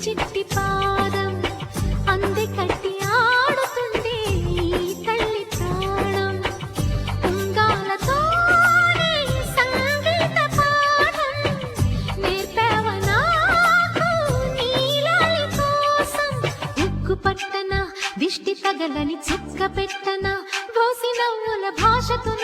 చిట్టి పాదం అంది కట్టి ఆడుతుంది ఈ తల్లి ప్రాణం ఉంగాలతోనే సంగీత పాఠం నేర్పావ నాకు నీలాలి కోసం ఉక్కు పట్టన దిష్టి తగలని చుక్క పెట్టన దోసి నవ్వుల భాషతో